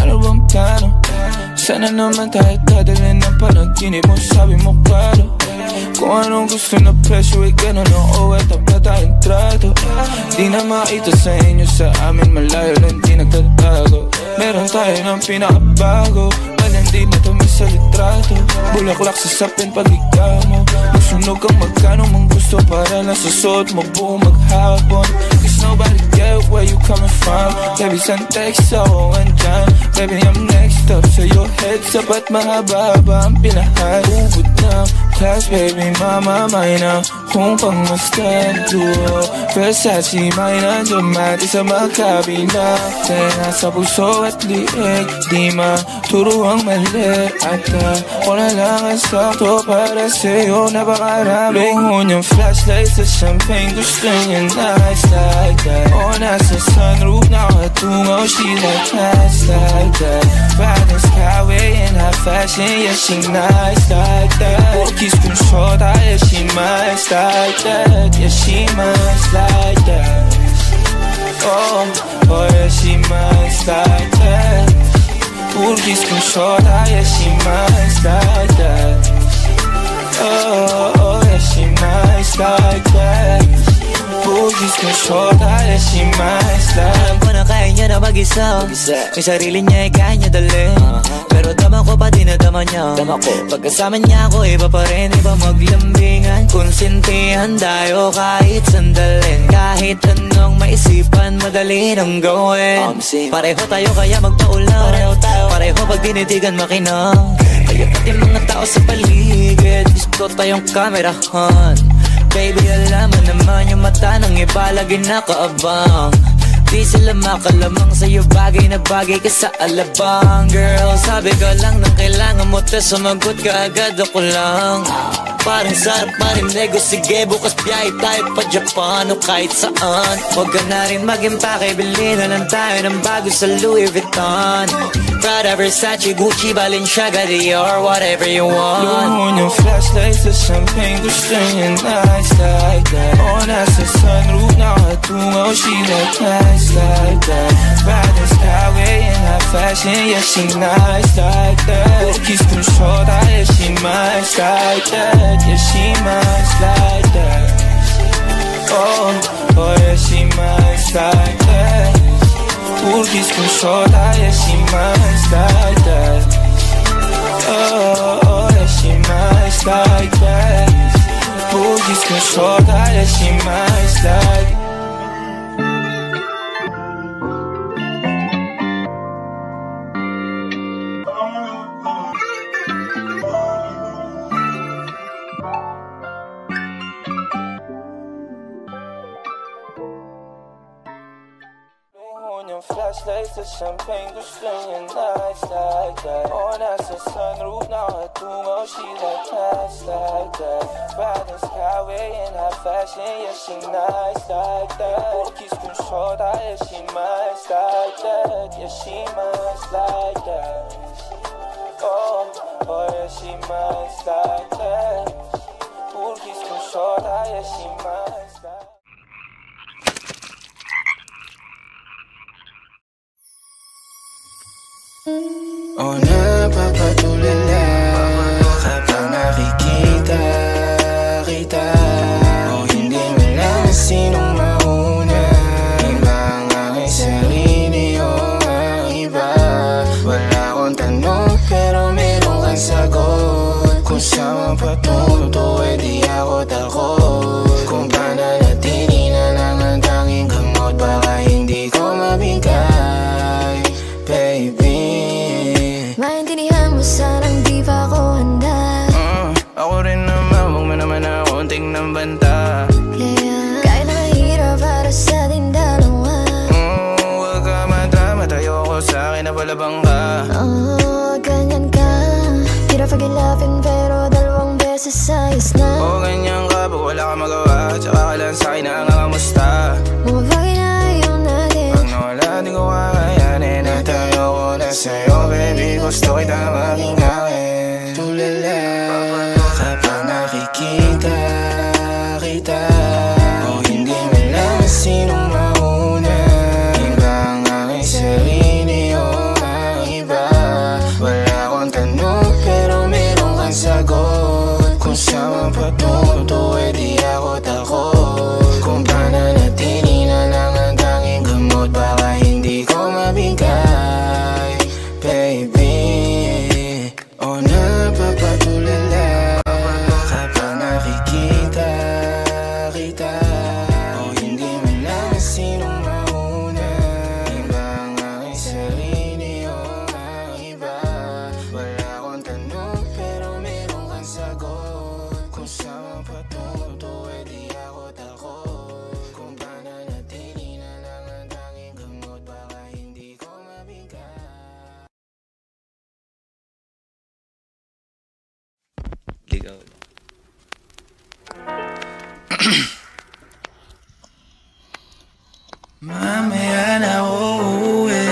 Ano bang plano? Sana naman tayo dadalhin ng panaginip mo. Sabi mo klaro, kung anong gusto na presyo ay gano'n. Oo, eto pa tayong trato. Di na makita sa inyo, sa amin malayo lang di nagtatago. Meron tayo ng pinakabago, malandi na tumi sa litrato. Bulaklak sa sapin pag ikaw mo. Masunog kang magkano mang gusto para lang sa suot mo buong maghapon. Cause nobody get where you coming from. Baby, send text ako andyan. Baby, I'm next up so your heads up at mahaba-haba ang pinahan. Ubod ng class, baby, mama, na kung pangmastan duo. Versace, may nandiyan mati sa magkabila. Kaya sa puso at liig, di maturo ang mali. At ako na lang ang sakto para sa'yo. Napakaraming yung flashlight sa champagne. Gusto niya nice like that. O nasa sunroof, nakatungaw. She like nice like that. Riding skyway in high fashion. Yeah, she nice like that. Cookies kung shota, yeah, she nice like that. Yeah, she nice like that. Oh, oh, yeah, she nice like that. Cookies kung shota, yeah, she nice like that. Oh, oh, yeah, she nice like that. Boogies kung shota, yeah, she nice like. Alam ko na kaya niya na mag-isa. Yung sarili niya ay kaya niya dalhin. Pero dama ko pa din na dama niya. Pagkasama niya ako, iba pa rin, iba maglambingan. Konsintihan tayo kahit sandalin. Kahit anong maisipan, madali nang gawin. Pareho tayo kaya magpaulang. Pareho pag dinitigan makinang. Kaya pati mga tao sa paligid, gusto tayong kamerahan. Baby, alam mo naman yung mata ng iba lagi nakaabang. Di sila makalamang sa'yo, bagay na bagay ka sa alabang. Girl, sabi ko lang nang kailangan mo, tas sumagot ka agad, ako lang. Parang sarap marinig, o sige bukas biyahe tayo pa Japan o kahit saan. Huwag ka na rin mag-impake, bili na lang tayo ng bago sa Louis Vuitton. Prada, Versace, Gucci, Balenciaga, Dior, whatever you want. Luhon yung flashlight sa champagne. Gusto niya nice like that. O nasa sunroof, nakatungaw. She like nice like that. Riding skyway in high fashion. Yeah, she nice like that. Cookies kung shota, yeah, she nice like that. Yeah, she nice like that. Oh, oh, yeah, she nice like that. Cookies kung shota, yeah, she nice like that. Oh, oh, yeah, she nice like that. Cookies kung shota, yeah, she nice like that. Flashlights sa champagne, gusto niya nice like that. O nasa sunroof, nakatungaw. She like nice like that. Riding skyway in high fashion. Yeah, she nice like that. Cookies kung shota, yeah, she nice like that. Yeah, she nice like that. Oh, oh, yeah, she nice like that. Cookies kung shota, yeah, she nice like that. O napapatulala kapag nakikita kita. O hindi mo lang sinong mauna. Iba ang aking sarili o ang iba. Wala akong tanong pero meron kang sagot. Kung saan patunto eh di ako takot. Kung pananatili na lang ang tanging gamot, baka hindi ko mabigay, baby. Maintindihan mo sanang di pa ako handa. Ako rin naman, huwag mo naman na konting ng banta. Kahit na mahirap para sa ating dalawa. Huwag ka madrama, tayo ako sa akin na palabang ka. Ganyan ka. Hirap pag-ilapin pero dalawang beses ayos na. Ganyan ka, pag wala ka magawa, tsaka ka lang sa'kin na nangangamusta. Mga bagay na ayaw natin. Pag nawala, di ko kakayanin. At tayo ko na sa'yo, baby. Gusto kita maging akin. Tulala kapag nakikita kita. O hindi mo lang sinong mauna. Iba ang aking ikaw. Mamaya na uuwi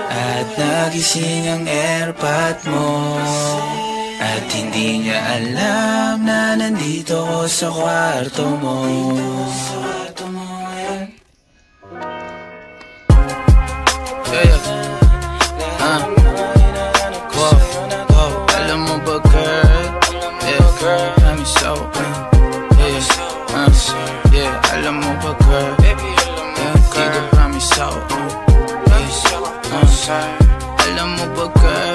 at nagising ang airpot mo at hindi niya alam na nandito ko sa kwarto mo. Alam mo ba girl? I'm so alam mo ba girl? Dito promise ako. Alam mo ba girl?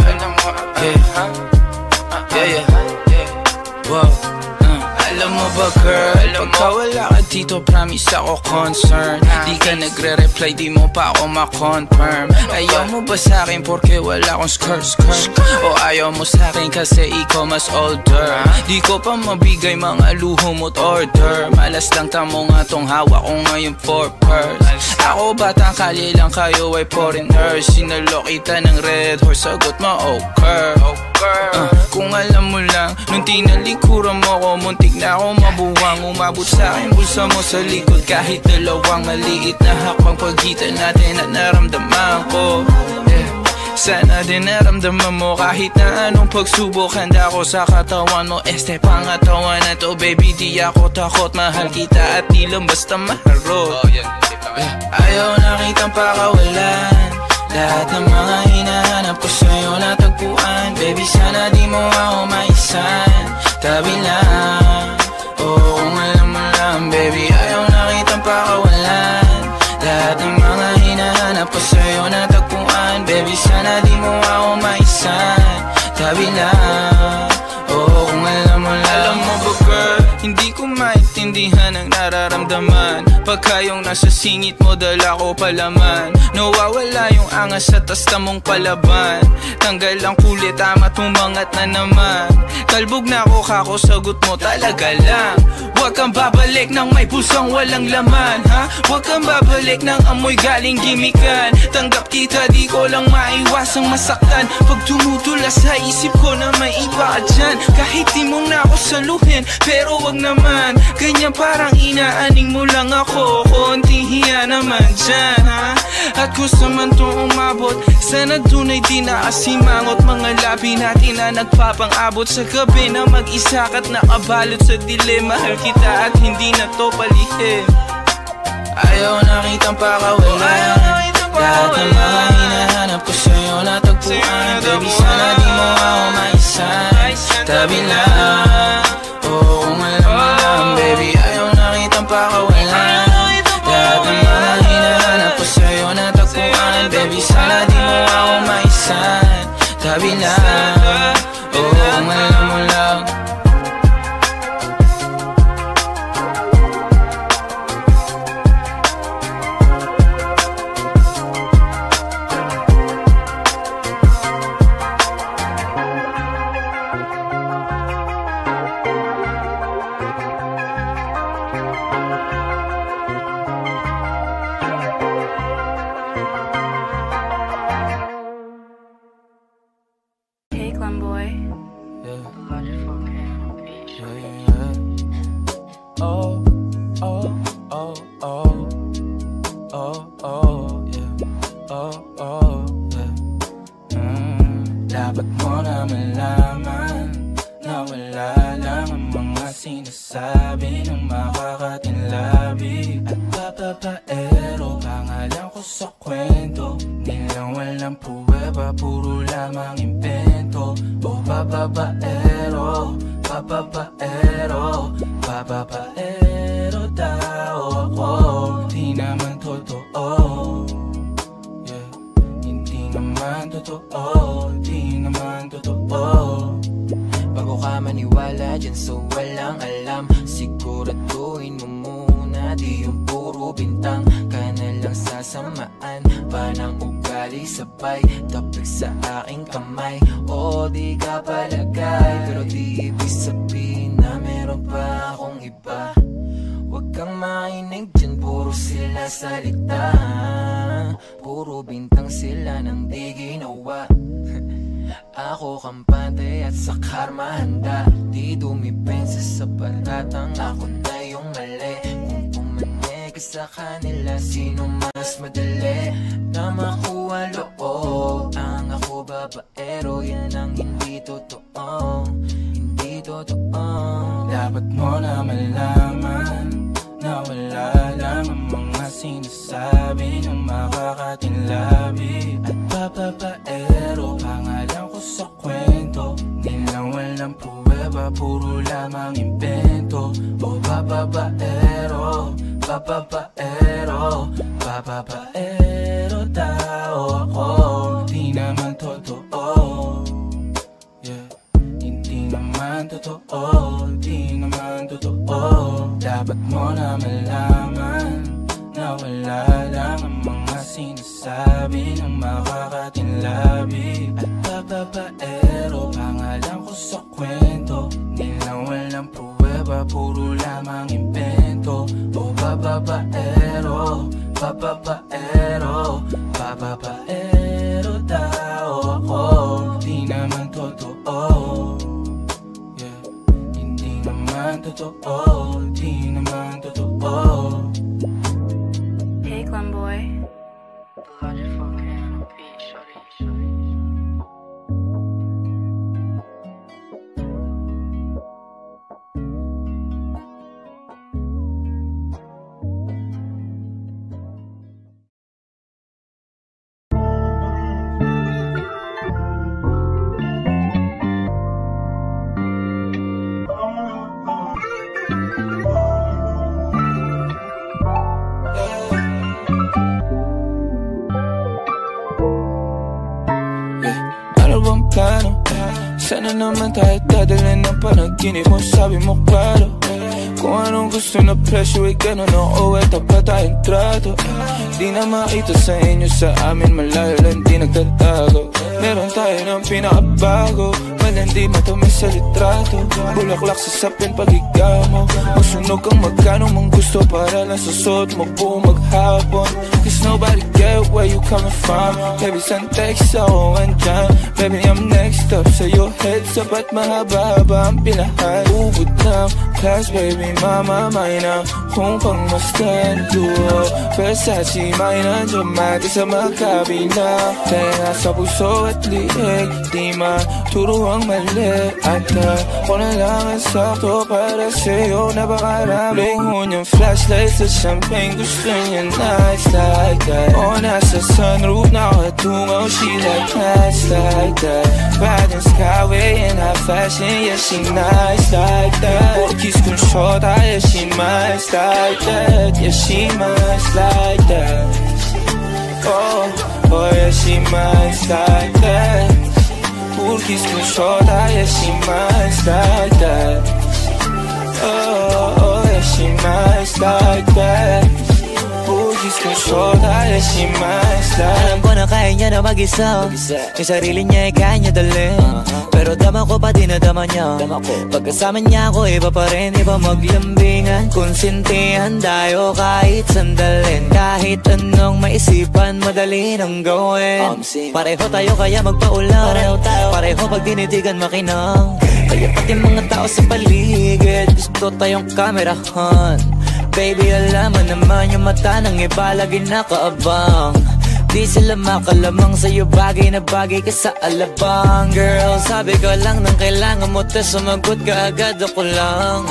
Wow. Alam mo ba girl, pagka wala ka dito promise ako concern. Di ka nagre-reply, di mo pa ako ma-confirm. Ayaw mo ba sa'kin porque wala akong skirt? O ayaw mo sa'kin kasi ikaw mas older? Di ko pa mabigay mga luho mo't order. Malas lang tamo nga tong hawak ko ngayon for purse. Ako batang kali lang, kayo ay foreigners. Sinalo kita ng red horse, sagot mo okay. Kung alam mo lang, nung tinalikuran mo ko, muntik na ako mabuwang. Umabot sa'kin bulsa mo sa likod, kahit dalawang maliit na hakbang pagitan natin at naramdaman ko. Sana din naramdaman mo kahit na anong pagsubok. Handa ko sa katawan mo, este pangatawan na to. Baby di ako takot, mahal kita at di lang basta maharot. Ayaw na kitang pakawalan, lahat ng mga hinahanap ko sa'yo natagpuan. Baby sana di mo ako maisan, tabi lang. Oo kung alam mo lang baby, ayaw na kitang pakawalan, lahat ng mga hinahanap ko sa'yo natagpuan. Baby sana di mo ako maisan, tabi lang. Oo kung alam mo lang. Alam mo ba girl, hindi ko maintindihan ang nararamdaman pagka yung nasa singit mo dala ko palaman. Nawawala yung angas sa tas mong palaban. Tanggal ang kulit, tama't umangat na naman. Kalbog na ako kako, sagot mo talaga lang. Huwag kang babalik ng may pusong walang laman, ha? Huwag kang babalik ng amoy galing gimikan. Tanggap kita, di ko lang maiwasang masaktan. Pag tumutula sa isip ko na may iba ka dyan, kahit di mong na ako saluhin, pero wag naman ganyan, parang inaaning mo lang ako. Konting hiya naman dyan, ha? At kung saan to umabot, sana dun ay di nakasimangot. Mga labi natin na nagpapang-abot sa gabi na mag-isa ka't nakabalot sa dilim. Mahal kita at hindi na to palihim. Ayaw na kitang pakawalan, lahat ng mga hinahanap ko sa'yo natagpuan. Baby sana di mo ako maisan, tabi lang. Oo kung alam mo lang baby, ayaw na kitang pakawalan, lahat ng mga hinahanap ko sa'yo natagpuan. Baby sana di mo ako maisan, tabi lang. Oo kung alam mo lang. Dapat mo na malaman na wala lang ang mga sinasabi ng makakatinlabi at papapaero. Pangalan ko sa kwento, nilang walang pruweba, puro lamang impento. O papapaero, papapaero, papapaero daw ako. Di naman totoo, yeah. Hindi naman totoo, di naman totoo. Bago ka maniwala dyan so walang alam, siguraduhin mo muna di yung puro bintang ka na lang sasamaan pa ng ugali sabay tapik sa aking kamay. O di ka palagay pero di ibig sabihin na meron pa akong iba. Huwag kang mainig dyan, puro sila salita, puro bintang sila nang di ginawa. Ako kampante at sa karma handa. Di dumipensa sa paratang ako na yung mali. Kung pumanig ka sa kanila, sino mas madali na makuha loob? Ang ako babaero, yan ang hindi totoo. Hindi totoo. Dapat mo na malaman na wala lang ang mga sinasabi ng makakatinlabi. At papapaero, pangalan ko sa kwento. Di lang walang pruweba, puro lamang invento. O papapaero, papapaero, papapaero tao ako. Di naman totoo, yeah. Hindi naman totoo, di naman totoo. Dapat mo na malaman na wala lang ang mga sinasabi ng makakatinlabi. At papapaero, pangalan ko sa kwento. Di lang walang pruweba, puro lamang invento. O papapaero, papapaero, papapaero tao ako. Di naman totoo, yeah. Hindi naman totoo, di naman totoo. Hey, Glam Boy. Sana naman tayo dadalhin ng panaginip mo. Sabi mo klaro, kung anong gusto na presyo ay ganun. Oo, eto pa tayong trato. Di na makita sa inyo, sa amin malayo lang di nagtatago. Meron tayo ng pinakabago, malandi matamis sa litrato. Bulaklak sa sapin pag ikaw mo. Magsunog kang magkano mang gusto para lang sa suot mo buong maghapon. Cause nobody get where you coming from. Baby, send text ako andyan. Baby, I'm next up sa'yo. Heads up at mahaba-haba ang pinahan. Ubod ng class, baby, mama, may na kung pangmastan duo. Versace, may na dramatic sa makabina. Tenga sa puso at liig, di maturo ang mali. At ako na lang ang sakto para sa'yo. Napakarami lingon yung flashlight sa champagne. Gusto niya nice like that. O nasa sunroof nakatungaw, she like nice like that. Riding skyway in high fashion, yeah, she nice like that. Kiss kong shorta, yeah, she nice like that. Yeah, she nice like that. Oh, oh, yeah, she nice like that. Kiss kong shorta, yeah, she nice like that. Oh, oh, yeah, she nice like that. Kiss kong shorta, yeah, she nice like that. Alam ko na kaya niya na mag-isa. Yung sarili niya ay kaya niya dalhin. Pero dama ko pa din na dama niya. Pagkasama niya ako, iba pa rin, iba maglambingan. Konsintihan tayo kahit sandalin. Kahit anong maisipan, madali nang gawin. Pareho tayo kaya magpaulan. Pareho pag dinitigan makinang. Kaya pati mga tao sa paligid gusto tayong kamerahan. Baby, alam mo naman yung mata ng iba lagi nakaabang. Di sila makalamang sa'yo, bagay na bagay ka sa alabang. Girl, sabi ko lang nang kailangan mo, tas sumagot ka agad, ako lang.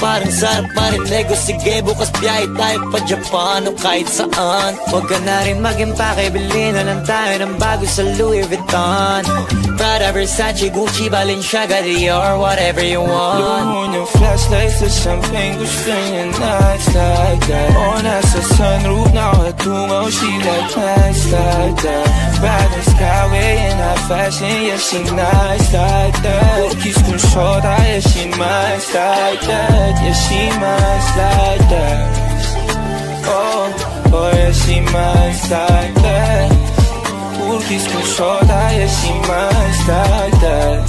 Parang sarap marinig ko, sige bukas biyahe tayo pa Japan o kahit saan. Huwag ka na rin mag-impake, bilhin na lang tayo ng bago sa Louis Vuitton. Prada, Versace, Gucci, Balenciaga, Dior, whatever you want. Luhon yung flashlight sa champagne, gusto niya nice like that. O nasa sunroof nakatungaw, she like nice like that. Riding skyway in high fashion, yeah, she nice like that. Kiss kong shorta, yeah, she nice like that. Yeah, she nice like that. Oh, oh, yeah, she nice like that. Kiss kong shorta, yeah, she nice like that.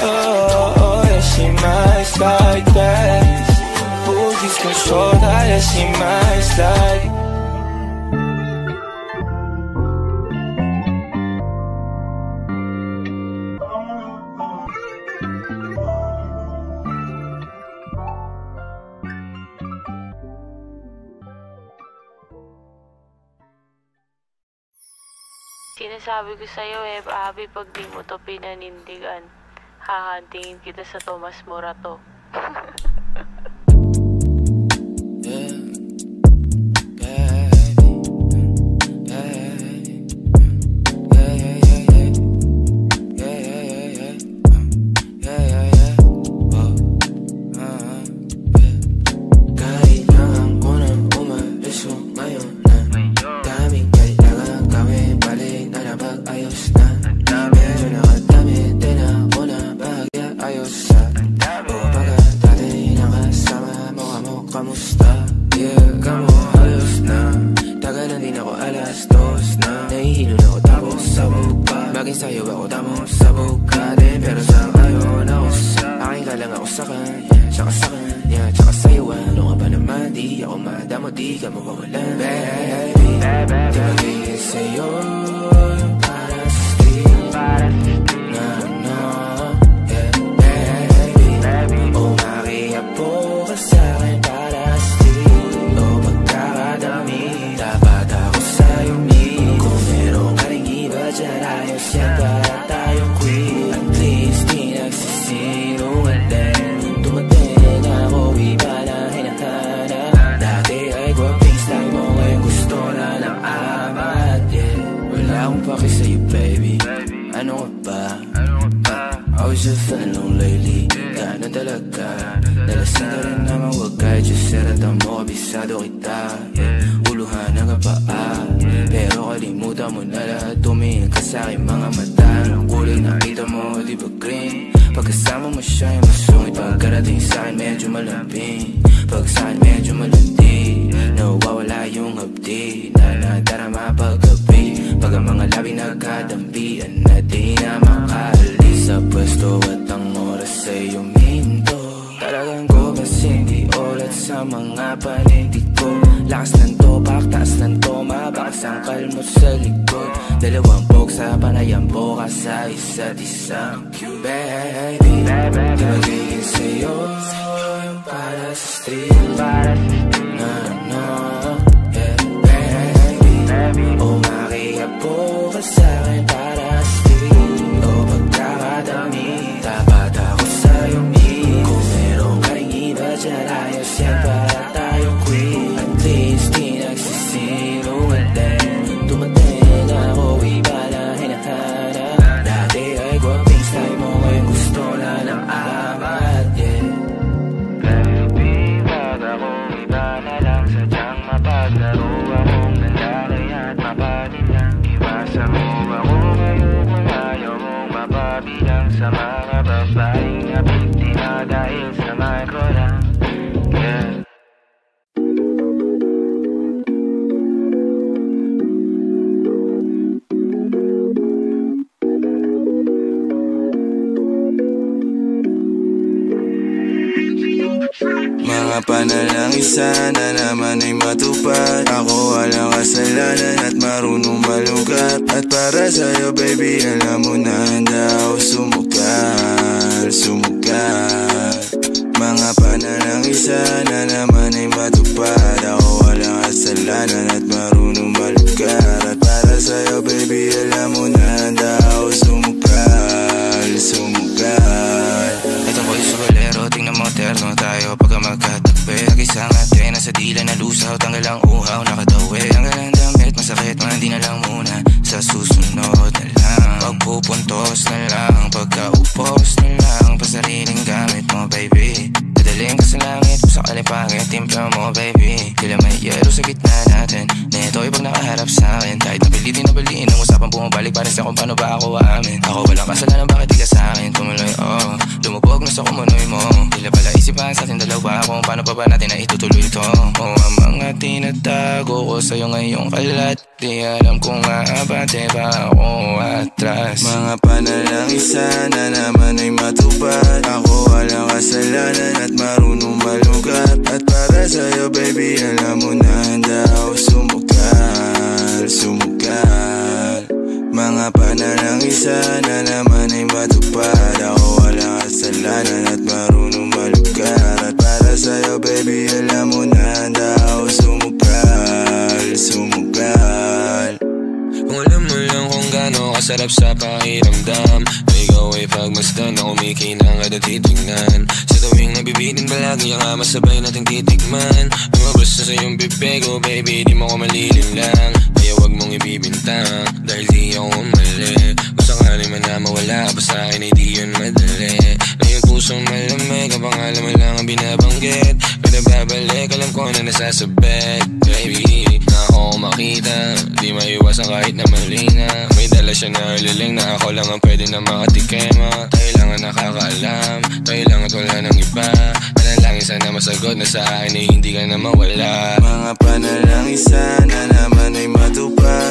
Oh, oh, yeah, she nice like that. Kiss kong shorta, yeah, she nice like that. Sinasabi ko sa'yo Abby, pag di mo to pinanindigan, hahantingin kita sa Tomas Morato. Sa'yo ako tamang sabog ka din, pero sa ngayon ako sa akin ka lang ako sa kanya, tsaka sa kanya, tsaka sa'yo ano ka ba naman, di ako madamo, di ka mawawalan. Baby, di magiging sa'yo yung para sa street, no, yeah, baby, makiapo ka sa'kin para sa street, o pagkakadami, dapat ako sa'yo meet, kung meron ka rin iba dyan, ayos yan para tayong queen. At least di nagsisinungaling, dumating ako iba na hinahanap. Dati ay gwaping style mo, ngayon gusto na ng amat, yeah. Wala akong paki sa'yo baby, ano ka ba? I was just feeling low lately, gano'n talaga. Nalasing ka rin naman, wag kahit just seratan mo, kabisado kita, yeah. Uluhan ang kapaa, pero kalimutan mo na lahat. Tumingin ka sa'king mga mata, ang kulay nakita mo, di ba green? Pagkasama mo siya yung masungit, pagkarating sa'kin medyo malambing, pag sa'kin medyo malandi, nawawala yung hapdi na nadarama paggabi, pag ang mga labi nagkadampian na di na makaalis sa pwesto at ang oras ay uminto. Talagang ko kasing di ulat sa mga panindig ko, lakas ng topak, taas ng toma, bakas ang kalmot sa likod, dalawang pok sa panayang boka sa isa't isa. Baby, di magiging sa'yo yung para sa street, no, yeah, baby, makiapo ka sa'kin para sa street, o pagkakadami, dapat ako sa'yo meet, kung meron ka rin iba dyan, ayos yan para tayong queen. At least di nagsisinungaling, dumating ako iba na hinahanap. Dati ay gwaping style mo, ngayon gusto na ng amat, yeah. Baby, wag akong iba na lang, sadyang mapaglaro akong nanlalay at mapatin lang. Iwasan mo ako ngayon kung ayaw mong mapabilang sa mga babaeng nabiktima dahil sa micro lang, yeah. Mga panalangin sana naman ay matupad, ako walang kasalanan at marunong malugat. At para sa'yo baby, alam mo na handa ako sumugal. Mga panalangin sana naman ay matupad, ako walang kasalanan at marunong malugat. At para sa'yo baby, alam mo na handa ako sumugal. Ito ko'y sugalero, tingnan mo terno tayo pagka magkatagpi. Nag-isang ate, nasa dila na lusaw, tanggal ang uhaw, nakatawi. Tanggal ang damit, masakit, mandi na lang muna, sa susunod na lang. Pagpupuntos na lang, pagkaupos na lang, pasariling gamit mo baby. Dadaling ka sa langit, sa kalipangit, timpla mo baby. Kila may yelo sa gitna natin, neto ay pag nakaharap sa'kin. Kahit napilitin na baliin, ang usapang bumabalik para sa kung paano ba ako aamin. Ako walang kasalanan, bakit di ka sa'kin tumuloy, oh. Lumubog na sa kumunoy mo, tila pala isipan sa ating dalawa kung paano pa ba natin na itutuloy ito. Oh, ang mga tinatago ko sa'yo ngayong kalat, di alam kung maabate ba ako atras. Mga panalangin sana naman ay matupad, ako walang kasalanan at marunong malugat. At para sa'yo baby, alam mo na handa ako sumugal. Mga panalangin sana naman ay matupad, ako walang kasalanan at marunong malugat. At para sa'yo baby, alam mo na handa ako sumugal. Kung alam mo lang kung gaano kasarap sa pakiramdam. Ikaw ay pagmasdan na kumikinang at titignan. Sa tuwing nabibitin palagi ang masabay nating titigman. Lumabas na sa iyong bibig, oh baby, di mo ko malilinlang. Kaya wag mong ibibintang, dahil di ako umali. Kung sakali man na mawala pa sa akin ay di yun madali. Na yung pusong malamig, ang pangalan mo lang ang binabanggit. Pero babalik, alam ko na nasasabit. Baby, na ako makita, di maiwasan kahit na mali na. May dala siya na liling na ako lang ang pwede na makatikema. Tayo lang ang nakakaalam, tayo lang at wala ng iba. Panalangin sana masagot na sa akin ay hindi ka na mawala. Mga panalangin sana naman ay matupad.